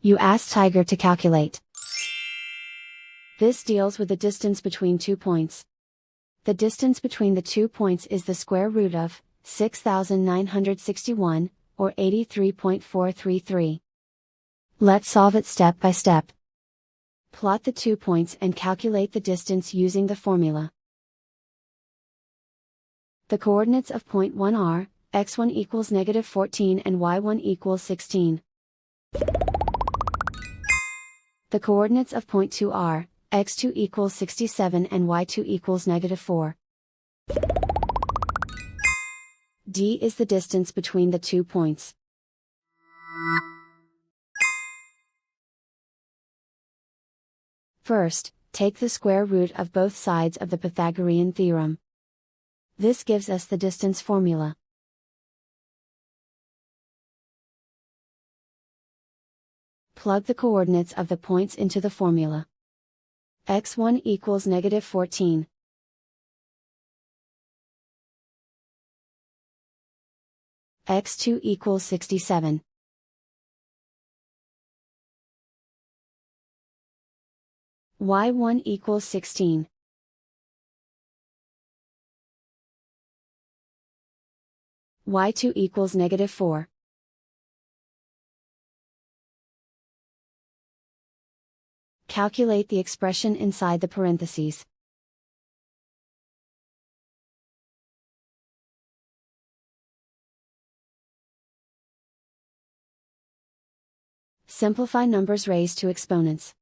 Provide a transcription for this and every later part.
You ask Tiger to calculate. This deals with the distance between 2 points. The distance between the 2 points is the square root of 6,961, or 83.433. Let's solve it step by step. Plot the 2 points and calculate the distance using the formula. The coordinates of point 1 are, x1 equals -14 and y1 equals 16. The coordinates of point 2 are, x2 equals 67 and y2 equals -4. D is the distance between the 2 points. First, take the square root of both sides of the Pythagorean theorem. This gives us the distance formula. Plug the coordinates of the points into the formula. x1 equals -14. x2 equals 67. y1 equals 16. y2 equals -4. Calculate the expression inside the parentheses. Simplify numbers raised to exponents.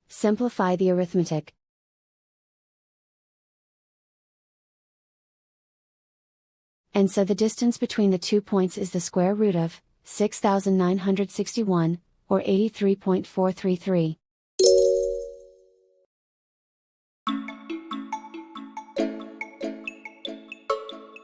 Simplify the arithmetic. And so the distance between the 2 points is the square root of 6,961, or 83.433.